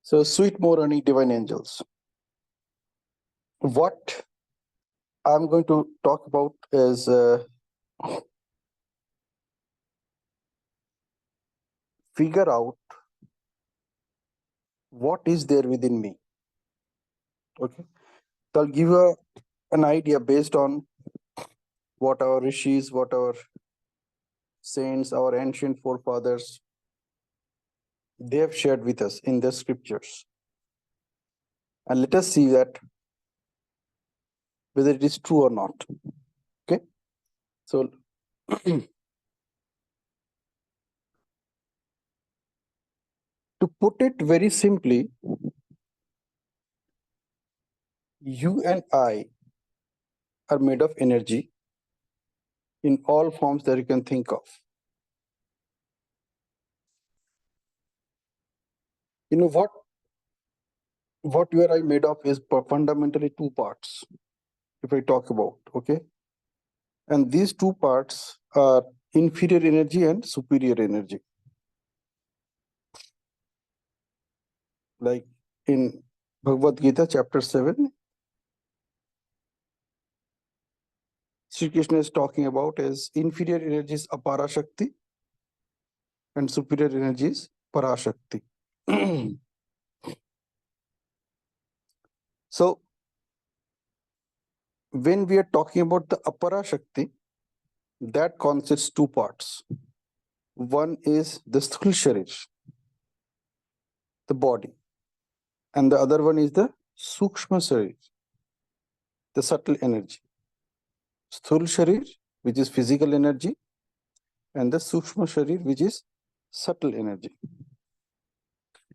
So, sweet morning, divine angels. What I'm going to talk about is figure out what is there within me. Okay, so I'll give you an idea based on what our rishis, what our saints, our ancient forefathers, they have shared with us in the scriptures. And let us see that whether it is true or not. Okay, so to put it very simply, you and I are made of energy in all forms that you can think of. You know what you and I made of is fundamentally two parts, if I talk about, okay? And these two parts are inferior energy and superior energy. Like in Bhagwat Geeta, chapter 7, Sri Krishna is talking about is inferior energy is Apara Shakti and superior energy is Parashakti. So, when we are talking about the Apara Shakti, that consists two parts. One is the Sthul Sharir, the body, and the other one is the Sukshma Sharir, the subtle energy. Sthul Sharir, which is physical energy, and the Sukshma Sharir, which is subtle energy.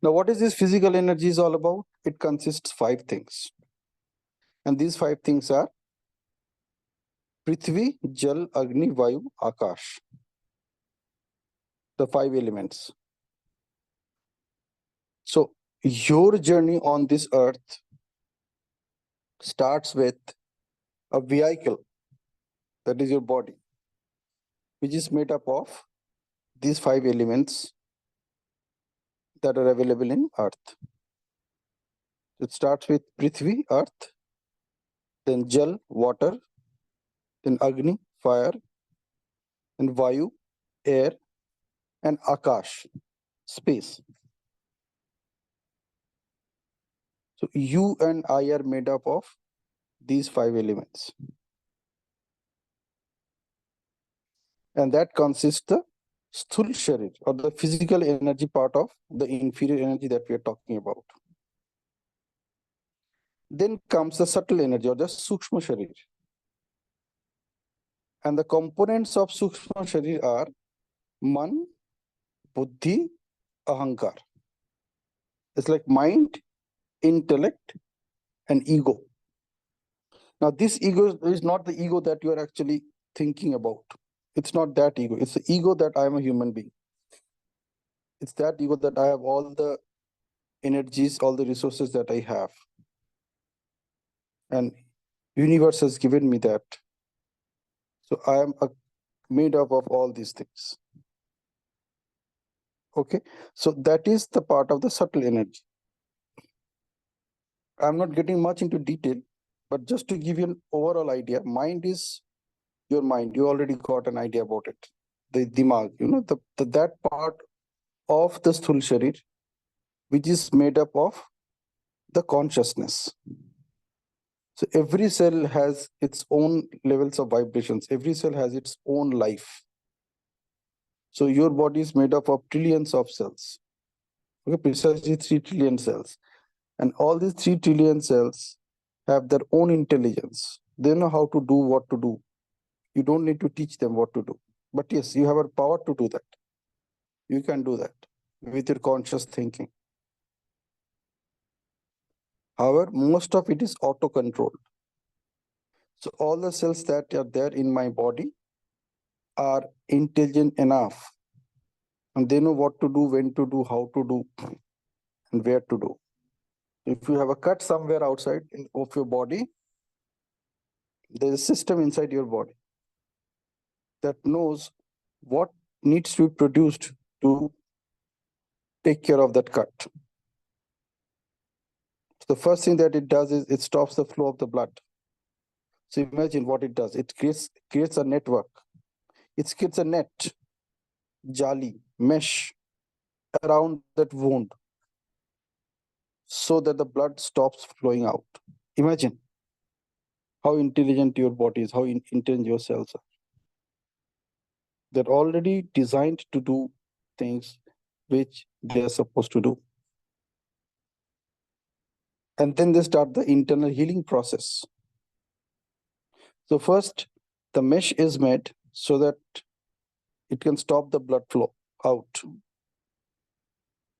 Now, what is this physical energy is all about? It consists five things. And these five things are Prithvi, Jal, Agni, Vayu, Akash. The five elements. So, your journey on this earth starts with a vehicle, that is your body, which is made up of these five elements that are available in earth. It starts with Prithvi, earth, then Jal, water, then Agni, fire, then Vayu, air, and Akash, space. So you and I are made up of these five elements. And that consists the Sthul Sharir, or the physical energy part of the inferior energy that we are talking about. Then comes the subtle energy, or the Sukshma Sharir. And the components of Sukshma Sharir are Man, Buddhi, Ahankar. It's like mind, intellect, and ego. Now, this ego is not the ego that you are actually thinking about. It's not that ego. It's the ego that I am a human being. It's that ego that I have all the energies, all the resources that I have. And universe has given me that. So I am made up of all these things. Okay. So that is the part of the subtle energy. I'm not getting much into detail, but just to give you an overall idea, mind is your mind. You already got an idea about it. The dimag, that part of the Sthul Sharir, which is made up of the consciousness. So every cell has its own levels of vibrations. Every cell has its own life. So your body is made up of trillions of cells. Okay, precisely 3 trillion cells. And all these 3 trillion cells have their own intelligence. They know how to do what to do. You don't need to teach them what to do. But yes, you have a power to do that. You can do that with your conscious thinking. However, most of it is auto-controlled. So all the cells that are there in my body are intelligent enough. And they know what to do, when to do, how to do, and where to do. If you have a cut somewhere outside of your body, there's a system inside your body that knows what needs to be produced to take care of that cut. The first thing that it does is it stops the flow of the blood. So imagine what it does. It creates a network. It creates a net, jali, mesh around that wound so that the blood stops flowing out. Imagine how intelligent your body is, how intelligent your cells are. They're already designed to do things which they are supposed to do. And then they start the internal healing process. So first, the mesh is made so that it can stop the blood flow out.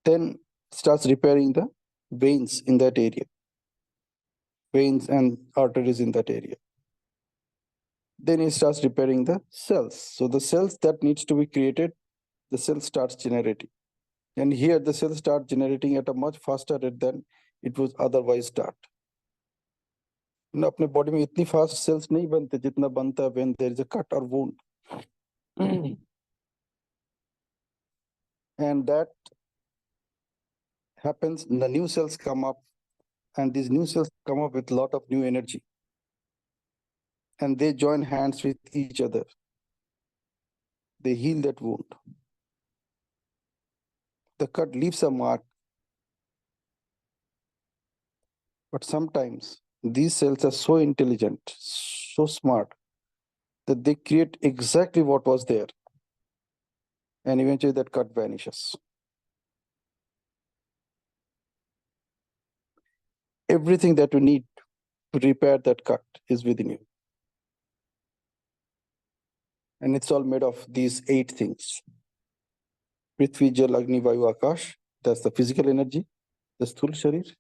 Then starts repairing the veins in that area, veins and arteries in that area. Then it starts repairing the cells. So the cells that needs to be created, the cell starts generating. And here the cells start generating at a much faster rate than it was otherwise start. अपने body में इतनी fast sales नहीं बनते जितना बनता है when there is a cut or wound. And that happens, the new cells come up, and these new cells come up with a lot of new energy. And they join hands with each other. They heal that wound. The cut leaves a mark. But sometimes these cells are so intelligent, so smart, that they create exactly what was there. And eventually that cut vanishes. Everything that you need to repair that cut is within you. And it's all made of these 8 things. Prithvi, Jal, Agni, Vayu, Akash. That's the physical energy, the Sthul Sharir.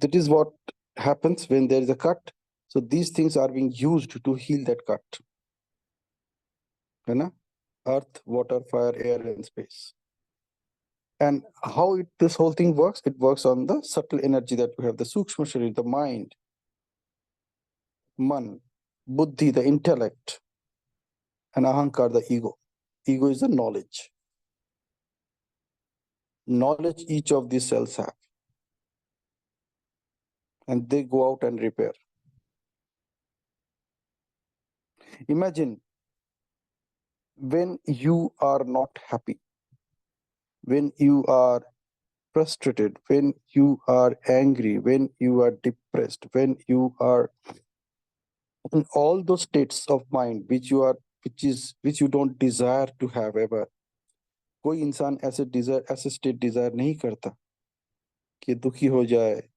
That is what happens when there is a cut. So these things are being used to heal that cut. Earth, water, fire, air, and space. And how this whole thing works, it works on the subtle energy that we have, the Sukshma Sharir, the mind, Man, Buddhi, the intellect, and Ahankar, the ego. Ego is the knowledge. Knowledge each of these cells have. And they go out and repair. Imagine when you are not happy, when you are frustrated, when you are angry, when you are depressed, when you are in all those states of mind which you don't desire to have ever. कोई इंसान ऐसे state Dzire नहीं करता कि दुखी हो जाए,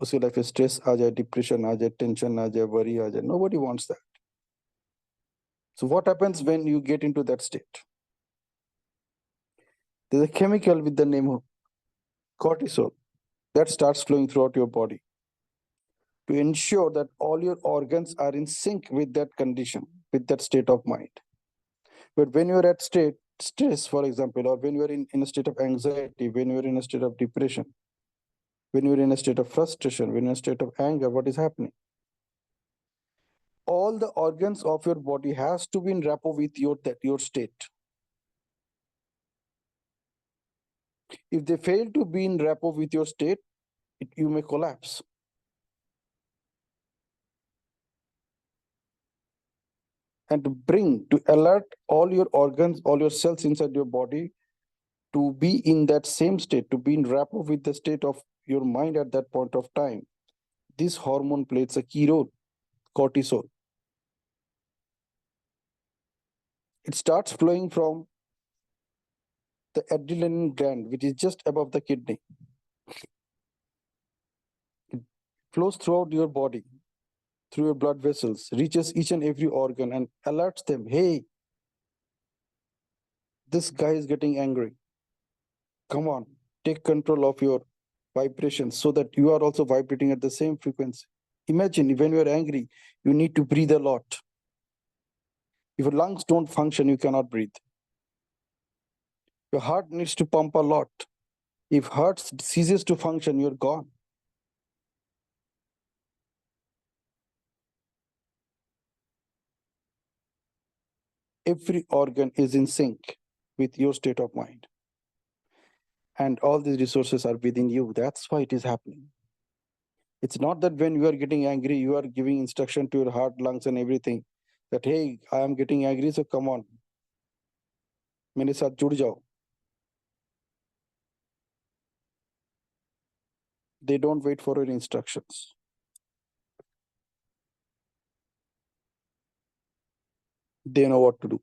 उसके लाइफ में स्ट्रेस आ जाए, डिप्रेशन आ जाए, टेंशन आ जाए, वरी आ जाए. Nobody wants that. So what happens when you get into that state? There's a chemical with the name of cortisol that starts flowing throughout your body to ensure that all your organs are in sync with that condition, with that state of mind. But when you're at stress, for example, or when you're in a state of anxiety, when you're in a state of depression, when you're in a state of frustration, when you're in a state of anger, what is happening? All the organs of your body has to be in rapport with your state. If they fail to be in rapport with your state, you may collapse. And to alert all your organs, all your cells inside your body to be in that same state, to be in rapport with the state of your mind at that point of time, this hormone plays a key role, cortisol. It starts flowing from the adrenaline gland, which is just above the kidney. It flows throughout your body, through your blood vessels, reaches each and every organ and alerts them, hey, this guy is getting angry. Come on, take control of your vibrations so that you are also vibrating at the same frequency. Imagine when you are angry, you need to breathe a lot. If your lungs don't function, you cannot breathe. Your heart needs to pump a lot. If heart ceases to function, you're gone. Every organ is in sync with your state of mind. And all these resources are within you. That's why it is happening. It's not that when you are getting angry, you are giving instruction to your heart, lungs, and everything that, hey, I am getting angry, so come on, मेरे साथ जुड़ जाओ. They don't wait for your instructions. They know what to do.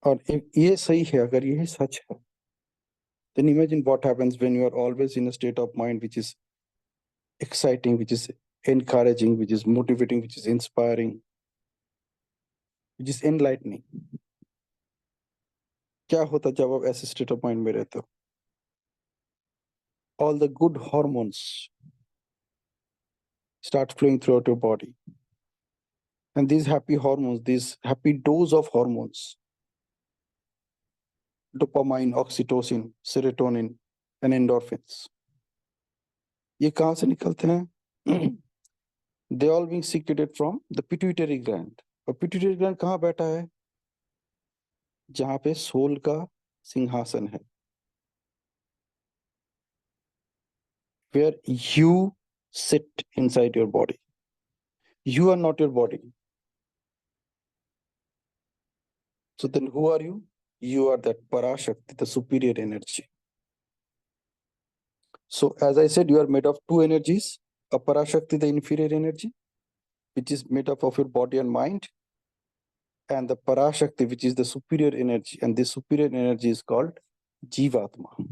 और ये सही है, अगर ये सच है, then imagine what happens when you are always in a state of mind which is exciting, which is encouraging, which is motivating, which is inspiring, which is enlightening. क्या होता जब आप ऐसे state of mind में रहते हो? All the good hormones start flowing throughout your body. And these happy hormones, these happy dose of hormones, dopamine, oxytocin, serotonin, and endorphins, ये कहाँ से निकलते हैं? They all being secreted from the pituitary gland. और pituitary gland कहाँ बैठा है? जहाँ पे सोल का सिंहासन है. Where you sit inside your body. You are not your body. So then who are you? You are that Parashakti, the superior energy. So as I said, you are made of two energies, a Parashakti, the inferior energy, which is made up of your body and mind, and the Parashakti, which is the superior energy. And this superior energy is called Jivatma.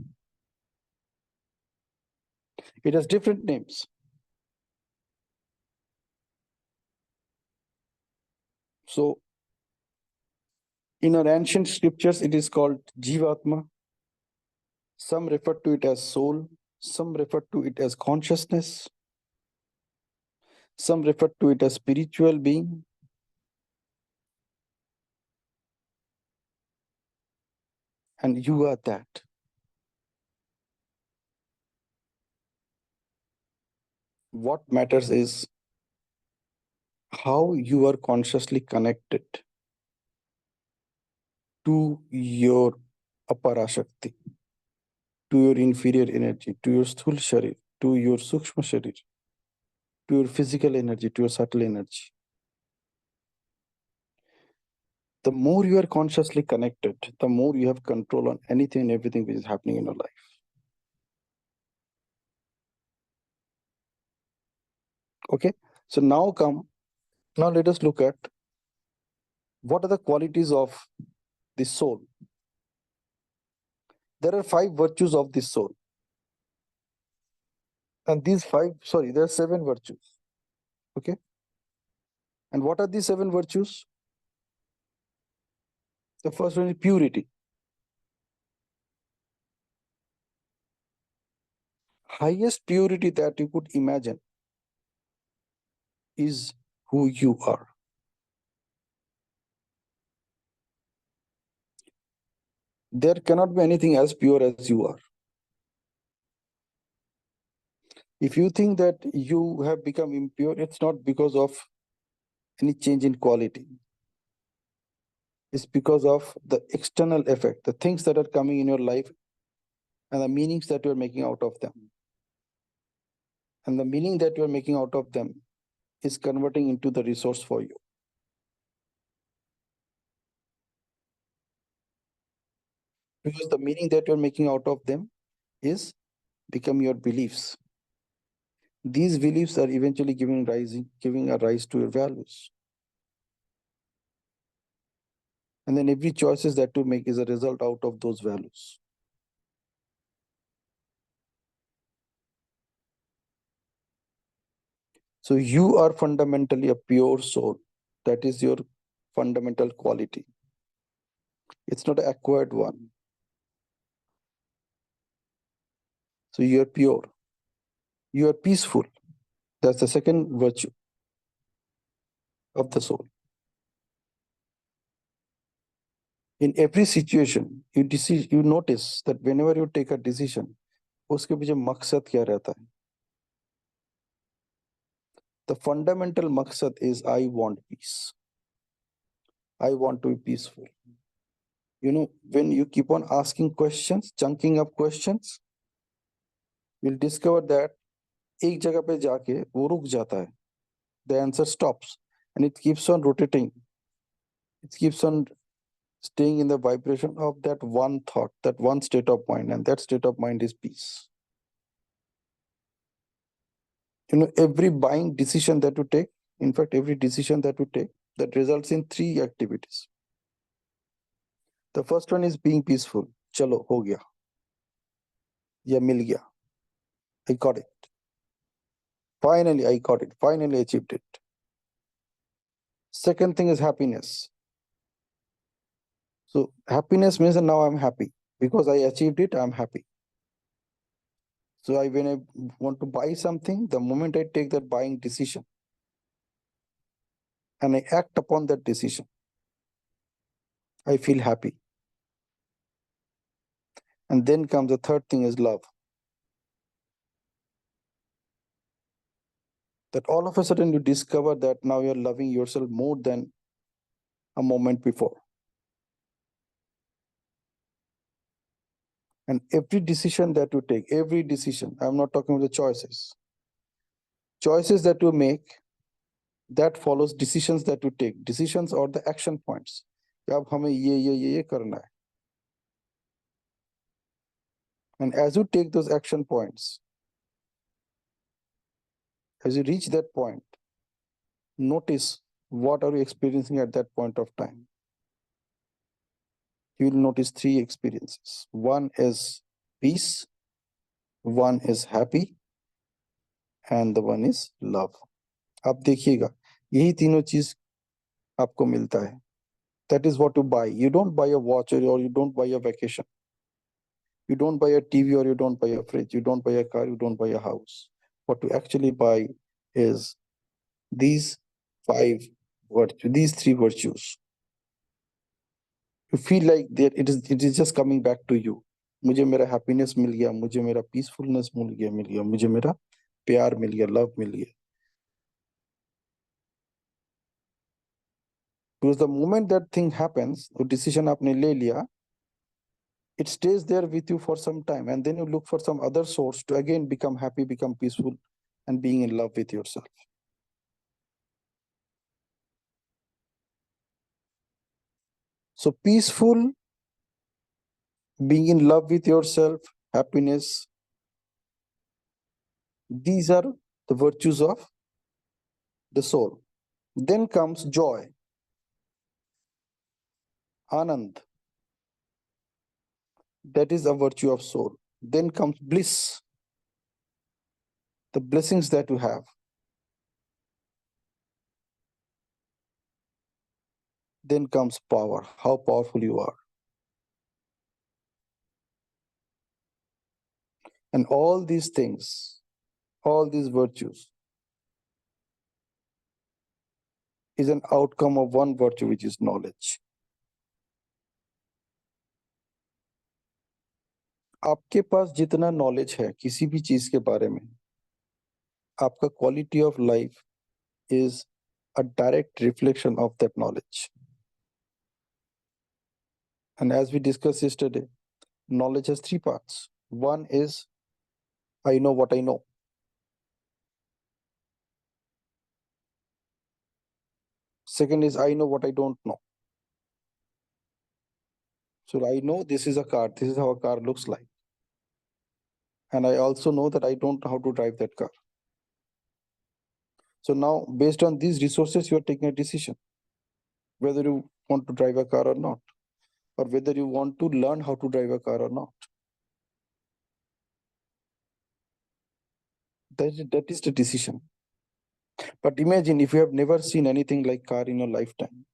It has different names. So in our ancient scriptures, it is called Jivatma. Some refer to it as soul, some refer to it as consciousness, some refer to it as spiritual being. And you are that. What matters is how you are consciously connected to your Aparashakti, to your inferior energy, to your Sthul Sharir, to your Sukshma Sharir, to your physical energy, to your subtle energy. The more you are consciously connected, the more you have control on anything and everything which is happening in your life. Okay, so now let us look at what are the qualities of the soul. There are 5 virtues of the soul. And there are 7 virtues. Okay. And what are these 7 virtues? The first one is purity. Highest purity that you could imagine is who you are. There cannot be anything as pure as you are. If you think that you have become impure, it's not because of any change in quality. It's because of the external effect, the things that are coming in your life and the meanings that you're making out of them. And the meaning that you're making out of them is converting into the resource for you. Because the meaning that you're making out of them is become your beliefs. These beliefs are eventually giving a rise to your values. And then every choices that you make is a result out of those values. So you are fundamentally a pure soul. That is your fundamental quality. It's not an acquired one. So you are pure. You are peaceful. That's the second virtue of the soul. In every situation, you notice that whenever you take a decision, उसके पीछे मकसद क्या रहता है? The fundamental maqsad is I want peace. I want to be peaceful. when you keep on asking questions, chunking up questions, you'll discover that एक जगह पे जाके वो रुक जाता है. The answer stops and it keeps on rotating. It keeps on staying in the vibration of that one thought, that one state of mind, and that state of mind is peace. Every buying decision that you take, in fact, every decision that you take, that results in 3 activities. The first one is being peaceful. Chalo, ho gaya. Ya mil gaya. I got it. Finally, I got it. Finally, I achieved it. Second thing is happiness. So happiness means that now I'm happy. Because I achieved it, I'm happy. So when I want to buy something, the moment I take that buying decision and I act upon that decision, I feel happy. And then comes the third thing is love. That all of a sudden you discover that now you're loving yourself more than a moment before. And every decision that you take, every decision, I'm not talking about the choices that you make, that follows decisions that you take. Decisions are the action points. अब हमें ये करना है. And as you take those action points, as you reach that point, notice what are you experiencing at that point of time. You will notice 3 experiences. One is peace, one is happy, and the one is love. आप देखिएगा यही तीनों चीज आपको मिलता है. That is what you buy. You don't buy a watch or you don't buy a vacation. You don't buy a TV or you don't buy a fridge. You don't buy a car, you don't buy a house. What you actually buy is these 5 virtues, these 3 virtues. You feel like that it is just coming back to you. मुझे मेरा happiness मिल गया, मुझे मेरा peacefulness मिल गया, मुझे मेरा प्यार मिल गया, love मिल गया. Because the moment that thing happens, वो decision आपने ले लिया, it stays there with you for some time, and then you look for some other source to again become happy, become peaceful, and being in love with yourself. So peaceful, being in love with yourself, happiness, these are the virtues of the soul. Then comes joy, anand. That is a virtue of soul. Then comes bliss, the blessings that you have. Then comes power, how powerful you are. And all these things, all these virtues, is an outcome of one virtue, which is knowledge. आपके पास जितना knowledge है किसी भी चीज के बारे में, आपका quality of life is a direct reflection of that knowledge. And as we discussed yesterday, knowledge has 3 parts. One is I know what I know. Second is I know what I don't know. So I know this is a car, this is how a car looks like. And I also know that I don't know how to drive that car. So now, based on these resources, you are taking a decision whether you want to drive a car or not, or whether you want to learn how to drive a car or not. That is the decision. But imagine if you have never seen anything like car in your lifetime,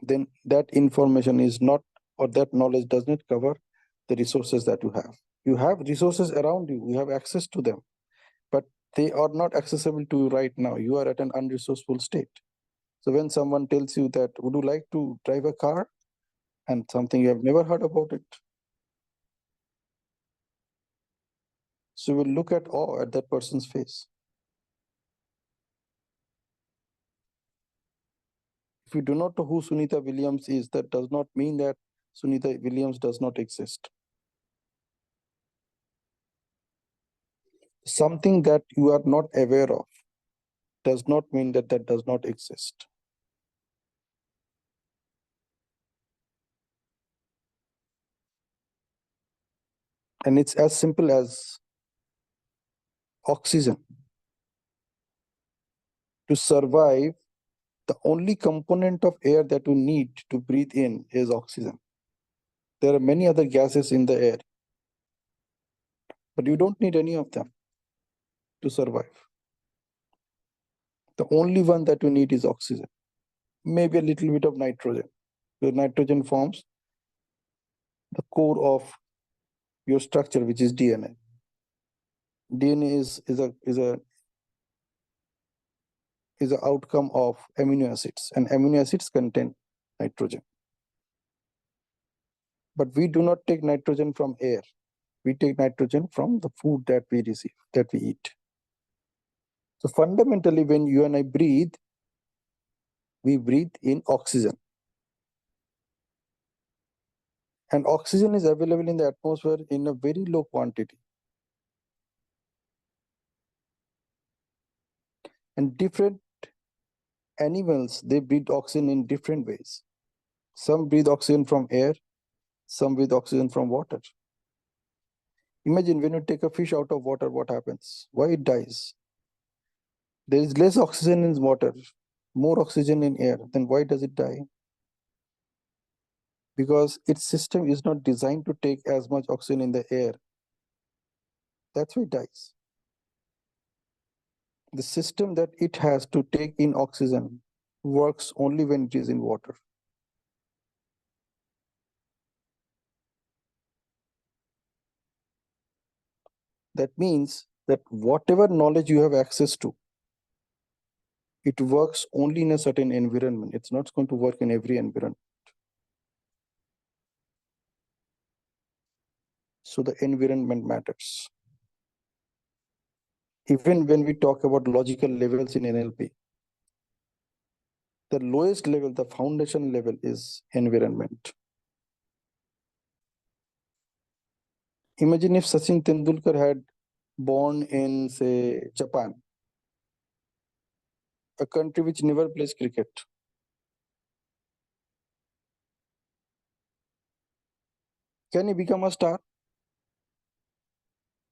then that information is not, or that knowledge does not cover the resources that you have. You have resources around you, you have access to them, but they are not accessible to you right now. You are at an unresourceful state. So when someone tells you that, would you like to drive a car? And something you have never heard about it. So you will look at awe at that person's face. If you do not know who Sunita Williams is, that does not mean that Sunita Williams does not exist. Something that you are not aware of does not mean that that does not exist. And it's as simple as oxygen. To survive, the only component of air that you need to breathe in is oxygen. There are many other gases in the air, but you don't need any of them to survive. The only one that you need is oxygen, maybe a little bit of nitrogen. The nitrogen forms the core of your structure, which is DNA. DNA is an outcome of amino acids, and amino acids contain nitrogen. But we do not take nitrogen from air. We take nitrogen from the food that we receive, that we eat. So fundamentally, when you and I breathe, we breathe in oxygen. And oxygen is available in the atmosphere in a very low quantity. And different animals, they breathe oxygen in different ways. Some breathe oxygen from air, some breathe oxygen from water. Imagine when you take a fish out of water, what happens? Why it dies? There is less oxygen in water, more oxygen in air. Then why does it die? Because its system is not designed to take as much oxygen in the air. That's why it dies. The system that it has to take in oxygen works only when it is in water. That means that whatever knowledge you have access to, it works only in a certain environment. It's not going to work in every environment. So the environment matters. Even when we talk about logical levels in NLP, the lowest level, the foundation level is environment. Imagine if Sachin Tendulkar had born in, say, Japan, a country which never plays cricket. Can he become a star?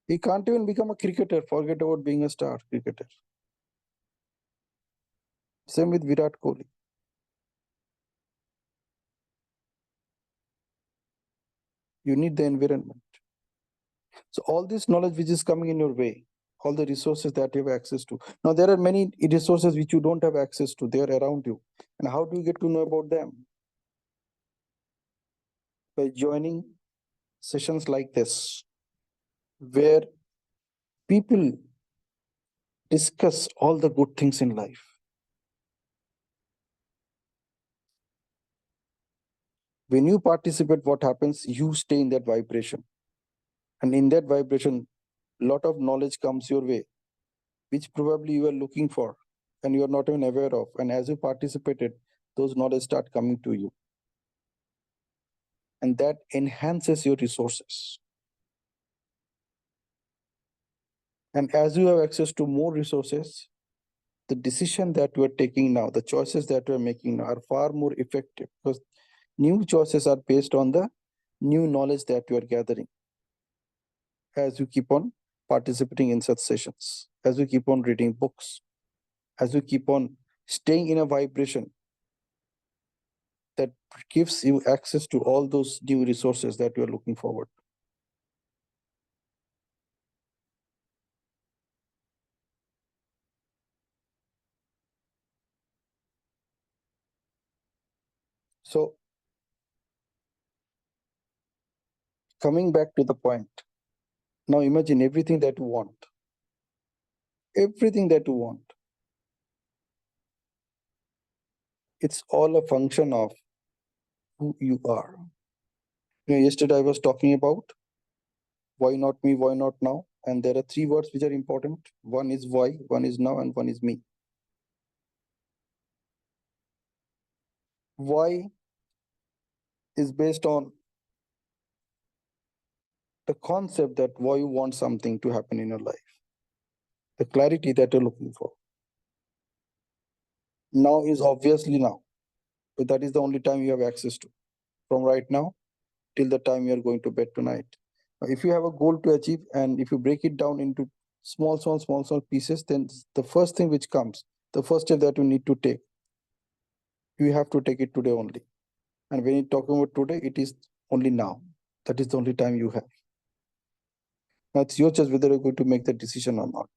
He can't even become a cricketer. Forget about being a star cricketer. Same with Virat Kohli. You need the environment. So all this knowledge which is coming in your way, all the resources that you have access to. Now there are many resources which you don't have access to. They are around you. And how do you get to know about them? By joining sessions like this, where people discuss all the good things in life. When you participate, what happens? You stay in that vibration. And in that vibration, a lot of knowledge comes your way, which probably you are looking for and you are not even aware of. And as you participated, those knowledge start coming to you. And that enhances your resources. And as you have access to more resources, the decision that you are taking now, the choices that you are making now are far more effective, because new choices are based on the new knowledge that you are gathering. As you keep on participating in such sessions, as you keep on reading books, as you keep on staying in a vibration that gives you access to all those new resources that you are looking forward. So coming back to the point, now imagine everything that you want. Everything that you want. It's all a function of who you are. Yesterday I was talking about why not me, why not now? And there are three words which are important. One is why, one is now, and one is me. Why is based on the concept that why you want something to happen in your life, the clarity that you're looking for. Now is obviously now, but that is the only time you have access to, from right now till the time you are going to bed tonight. If you have a goal to achieve, and if you break it down into small pieces, then the first thing which comes, the first step that you need to take, you have to take it today only. And when you're talking about today, it is only now. That is the only time you have. Now it's your choice whether you're going to make that decision or not,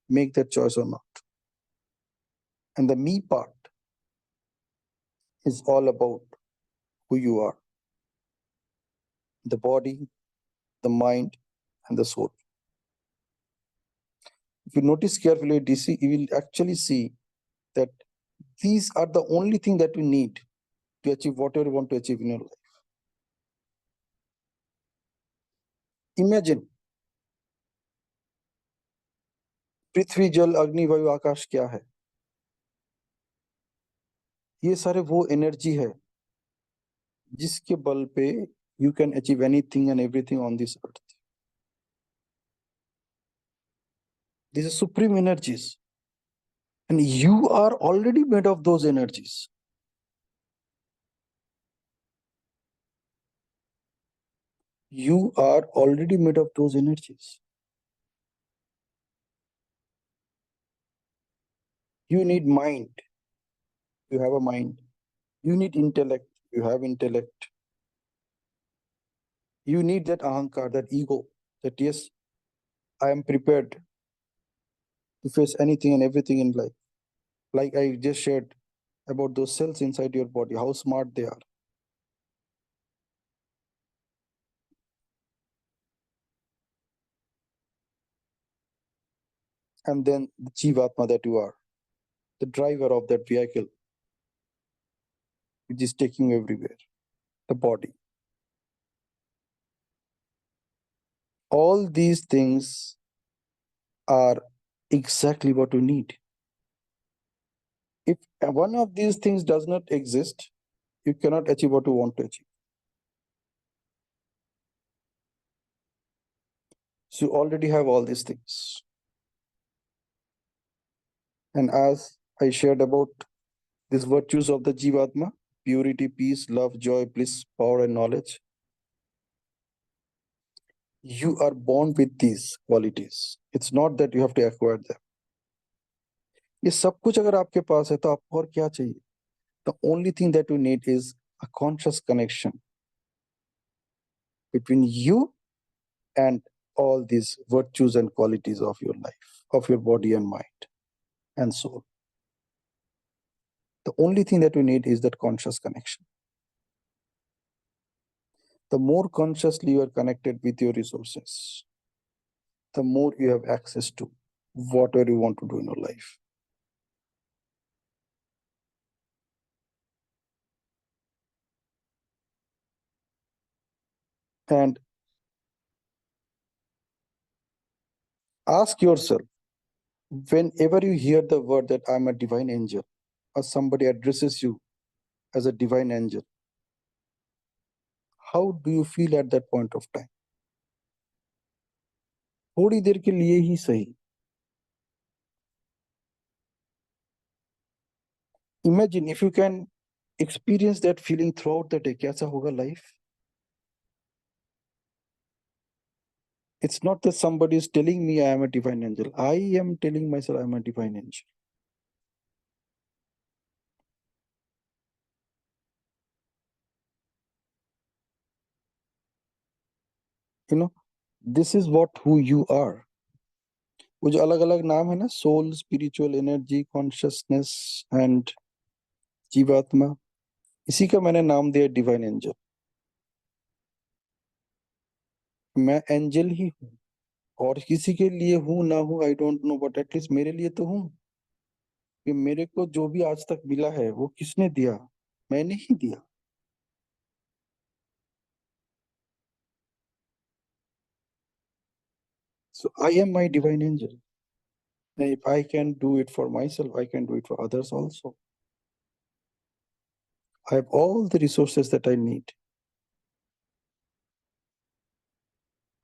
make that choice or not. And the me part is all about who you are, the body, the mind, and the soul. If you notice carefully, DC, you will actually see that these are the only thing that you need to achieve whatever you want to achieve in your life. Imagine पृथ्वी जल अग्नि वायु आकाश क्या है? ये सारे वो energy है जिसके बल पे you can achieve anything and everything on this earth. These are supreme energies, and you are already made of those energies. You are already made of those energies. You need mind. You have a mind. You need intellect. You have intellect. You need that ahankar, that ego, that yes, I am prepared to face anything and everything in life. Like I just shared about those cells inside your body, how smart they are. And then the Jivatma that you are, the driver of that vehicle, which is taking you everywhere, the body. All these things are exactly what you need. If one of these things does not exist, you cannot achieve what you want to achieve. So you already have all these things. And as I shared about these virtues of the Jivatma, purity, peace, love, joy, bliss, power, and knowledge, you are born with these qualities. It's not that you have to acquire them. ये सब कुछ अगर आपके पास है तो आपको और क्या चाहिए? The only thing that you need is a conscious connection between you and all these virtues and qualities of your life, of your body and mind and soul. The only thing that you need is that conscious connection. The more consciously you are connected with your resources, the more you have access to whatever you want to do in your life. And ask yourself, whenever you hear the word that I'm a divine angel, or somebody addresses you as a divine angel, how do you feel at that point of time? थोड़ी देर के लिए ही सही. Imagine if you can experience that feeling throughout the day, कैसा होगा life? It's not that somebody is telling me I am a divine angel. I am telling myself I am a divine angel. You know, this is what who you are. वो जो अलग अलग नाम है ना, soul, spiritual energy, consciousness and जीवात्मा, इसी का मैंने नाम दिया डिवाइन एंजल. मैं एंजल ही हूँ, और किसी के लिए हूँ ना हूँ I don't know, but at least मेरे लिए तो हूँ. कि मेरे को जो भी आज तक मिला है वो किसने दिया? मैंने ही दिया. So I am my divine angel. And if I can do it for myself, I can do it for others also. I have all the resources that I need.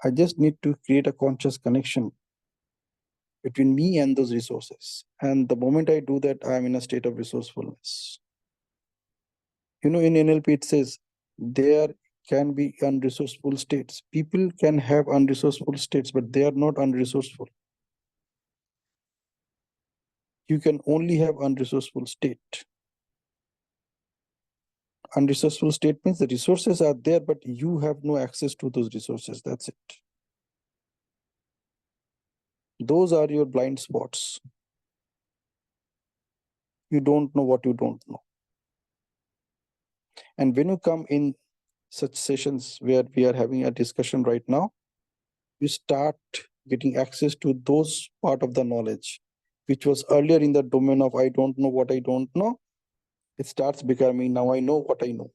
I just need to create a conscious connection between me and those resources. And the moment I do that, I am in a state of resourcefulness. In NLP, it says there can be unresourceful states. People can have unresourceful states, but they are not unresourceful. You can only have unresourceful state. Unresourceful state means the resources are there, but you have no access to those resources. That's it. Those are your blind spots. You don't know what you don't know. And when you come in such sessions where we are having a discussion right now, you start getting access to those part of the knowledge, which was earlier in the domain of I don't know what I don't know. It starts becoming now I know what I know.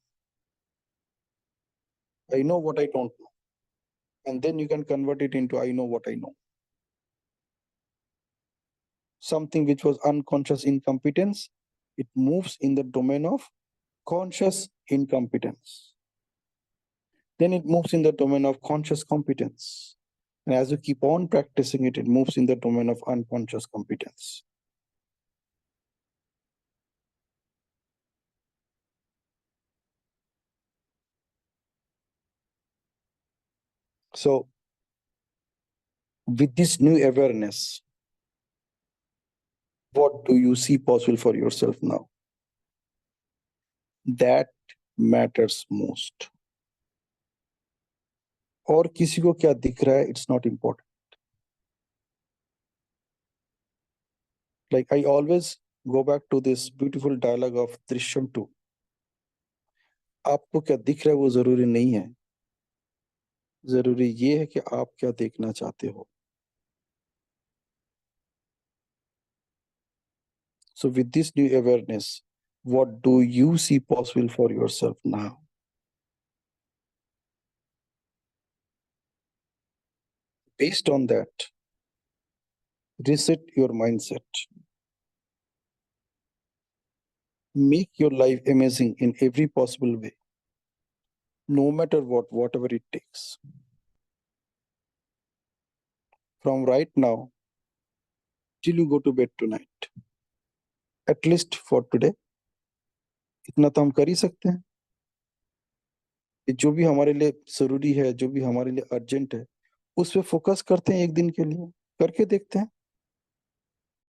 I know what I don't know. And then you can convert it into I know what I know. Something which was unconscious incompetence, it moves in the domain of conscious incompetence. Then it moves in the domain of conscious competence. And as you keep on practicing it, it moves in the domain of unconscious competence. So with this new awareness, what do you see possible for yourself now? That matters most. और किसी को क्या दिख रहा है, it's not important. Like I always go back to this beautiful dialogue of Drishyam 2. आपको क्या दिख रहा है वो जरूरी नहीं है. जरूरी ये है कि आप क्या देखना चाहते हो. So with this new awareness, what do you see possible for yourself now? Based on that, reset your mindset. Make your life amazing in every possible way. No matter what, whatever it takes. From right now till you go to bed tonight, at least for today, इतना तो हम कर ही सकते हैं. जो भी हमारे लिए जरूरी है, जो भी हमारे लिए अर्जेंट है, उस पे फोकस करते हैं एक दिन के लिए, करके देखते हैं.